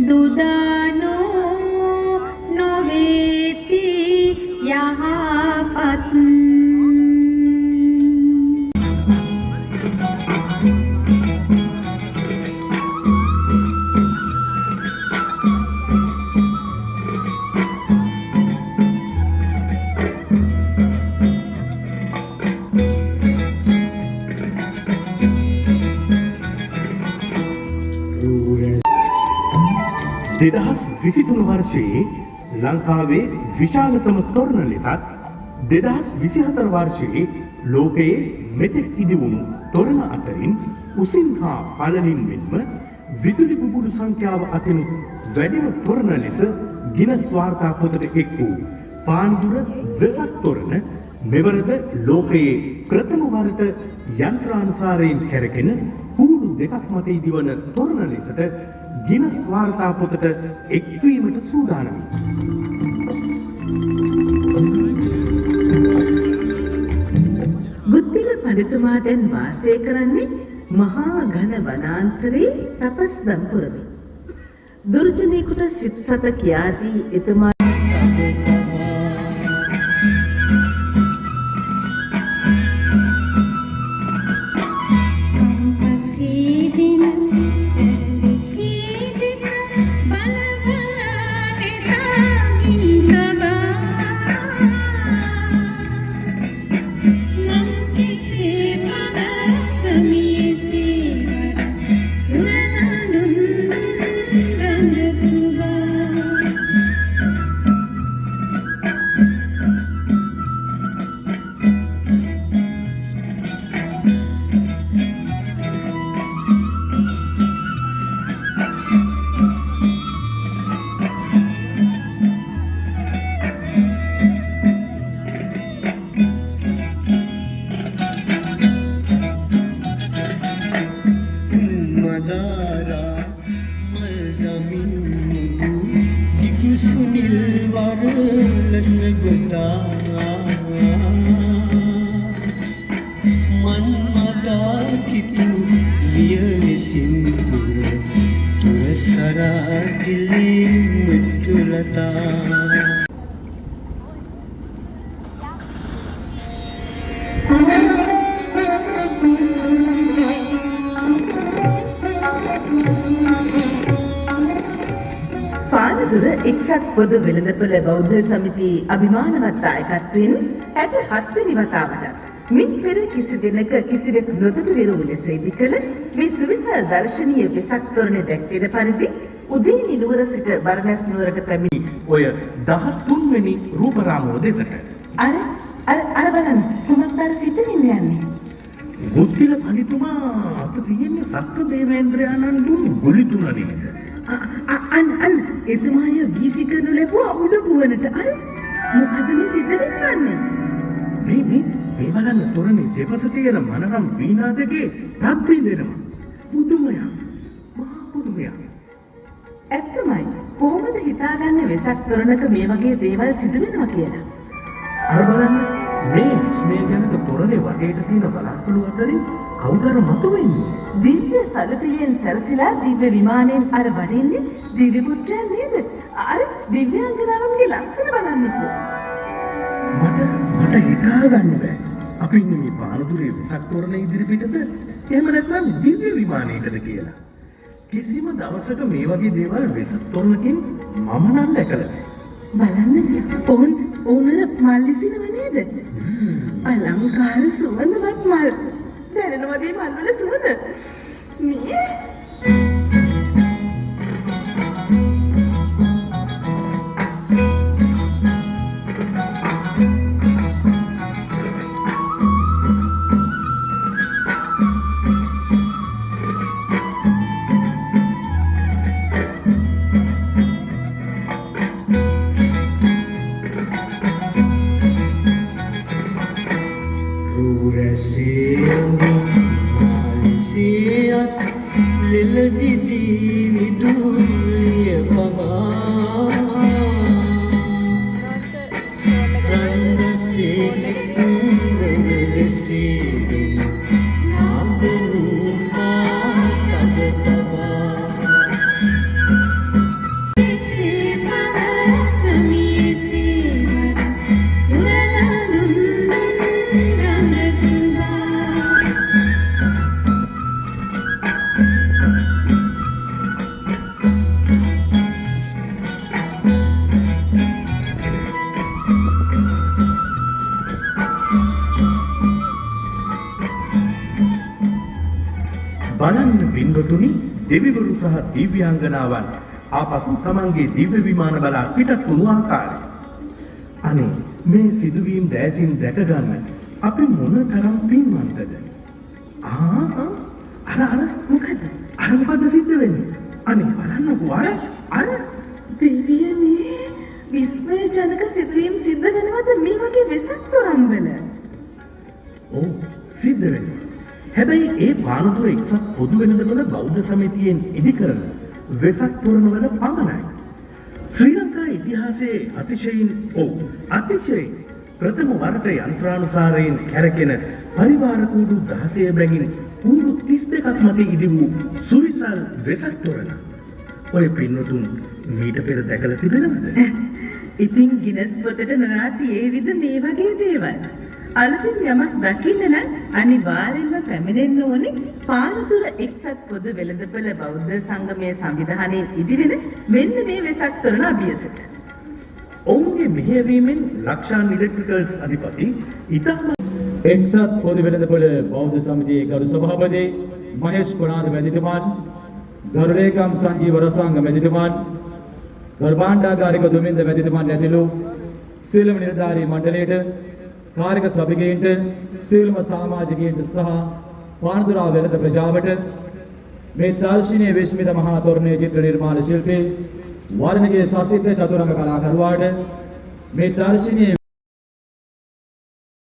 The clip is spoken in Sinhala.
දුදානෝ නොවේති යහපත් දෙදහස් 23 වර්ෂයේ ලංකාවේ විශාලතම තොරණ ලෙසත් 2024 වර්ෂයේ ලෝකයේ මෙතෙක් ඉදිවුණු තොරණ අතරින් උසින් හා පළලින් මෙන්ම විදුලි බුබුළු සංඛ්‍යාව අතින් වැඩිම තොරණ ලෙස ගිනස් වාර්තා පොතට එක් වූ පාන්දුර වෙසක් තොරණ මෙවරද ලෝකයේ ප්‍රථම වරට යන්ත්‍රානුසාරයෙන් කැරකෙන කූඩු දෙකක් මත ඉදිවන තොරණ ලෙසට ගිනස් වාර්තා පොතට එක්වීමට සූදානමි. බුද්ධිල පඬිතුමා දැන් වාසය කරන්නේ මහා ඝන වනාන්තරයේ තපස්දම් පුරමි. දුර්ජනේකට සිප්සත කියාදී එතුමා පානදුර එක්සත් පොදු වෙළඳපොළ බෞද්ධ සමිති අභිමානවත් දායකත්වයෙන් 67 වෙනි වතාවට මින් පෙර කිසි දිනක කිසිවෙක් නොදුටු විරෝධ ලෙස ඉදිකළ මේ සුවිසල් දර්ශනීය වෙසක් තොරණ දැක්වෙන පරිදි උදේනි නුවර සිට බරණැස් නුවරට පැමිණි ඔය 13 වෙනි රූපරාමුව දෙසට අර බලන්න කුමක්තර සිටින්න යන්නේ. බුද්ධිල පඬිතුමා අත තියෙන්නේ සත්‍ය දේවේන්ද්‍රයාණන් දුන් ගොලි තුන නේද? අන්න එතුමාය වීසි කරනු ලැබුවා උඩ ගුවනට. අර මොකද මේ සිද්ධ වෙන්නේ? මේ බලන්න තොරණේ දෙපස තියෙන මනරම් වීණා දෙකේ තත් දෙනවා. පුදුමයක්. මහා පුදුමයක්. ඇත්තමයි. කොහොමද හිතාගන්නේ වෙසක් තොරණක මේ වගේ දේවල් සිදු වෙනවා කියලා? අර බලන්න මේ ස්නේහජනක තොරණේ වටේට තියෙන බලස්පළු අතරින් කවුද මතුවෙන්නේ? දිව්‍ය සලපියෙන් සැරසිලා දිව්‍ය විමානයෙන් අර වඩින්නේ දිව්‍ය පුත්‍රයන් නේද? අර දිව්‍යාංගනාවන්ගේ ලස්සන බලන්නකෝ. මට හිතා ගන්න බෑ. අපි ඉන්නේ මේ පානදුරේ වෙසක් තොරණ ඉදිරිපිටද? එහෙම නැත්නම් දිව්‍ය විමානයකද කියලා. කිසිම දවසක මේ වගේ දේවල් වෙසක් තොරණකින් මම නම් දැකලා නැහැ. බලන්න ඕනර මල් ඉසිනව නේද? අලංකාර සුවඳවත් මල්. දැනෙනවද මේ මල් වල සුවඳ? මේ බලන්න පින්වතුනි දෙවිවරු සහ දිව්‍යාංගනාවන් ආපසු තමන්ගේ දිව්‍ය විමාන බලා පිටත් වුණු ආකාරය. අනේ මේ සිදුවීම් දැසින් දැක ගන්න අපි මොන තරම් පින්වන්තද? අර මොකද සිද්ධ වෙන්නේ? අනේ බලන්නකෝ අර දෙවියනේ විස්මයජනක සිදුවීම් සිද්ධ වෙනවද මේ වගේ වෙසක් තොරන් වල? ඔව් සිද්ධ වෙනවා. හැබැයි ඒ පානදුර එක්සත් පොදු වෙළඳපොළ බෞද්ධ සමිතියෙන් ඉදි කරන වෙසක් තොරණ වල පමණයි. ශ්‍රී ලංකා ඉතිහාසයේ අතිශයින් ප්‍රථම වරට යන්ත්‍රානුසාරයෙන් කැරකෙන පරිවාර කූඩු 16 බැගින් කූඩු 32ක් මත ඉදි වූ සුවිසල් වෙසක් තොරණ. ඔය පින්නතුන් මීට පෙර දැකලා තිබෙනවද? ඉතින් ගිනස් පොතට නොනාටි ඒ විද මේ වගේ දේවල්. අලුතින් යමක් දකින්න නම් අනිවාර්යෙන්ම පැමිණෙන්න ඕනේ පානදුර එක්සත් පොදු වෙළඳපොළ බෞද්ධ සංගමයේ සංවිධානයෙන් ඉදිරින මෙන්න මේ වෙසක් තොරණ අභියසට. ඔවුන්ගේ මෙහෙයවීමෙන් ලක්ෂාන් ඉලෙක්ට්‍රිකල්ස් අධිපති ඉතාම එක්සත් පොදු වෙළඳපොළ බෞද්ධ සමිතියේ ගරු සභාපති මහේෂ් කුණාද මැතිතුමන්, ගරු ලේකම් සංජීව රසංග මැතිතුමන්, ගරු භාණ්ඩාගාරික දුමින්ද මැතිතුමන් ඇතුළු සියලුම නිලධාරී මණ්ඩලයට, කාර්යක සභිකයන්ට, සියලුම සමාජිකයන්ට සහ පානදුරා වෙළඳ ප්‍රජාවට මේ දර්ශනීය විශ්මිත මහා තොරණයේ චිත්‍ර නිර්මාණ ශිල්පී වර්ණගේ සසිත චතුරංග කලාකරුවාට මේ දර්ශනීය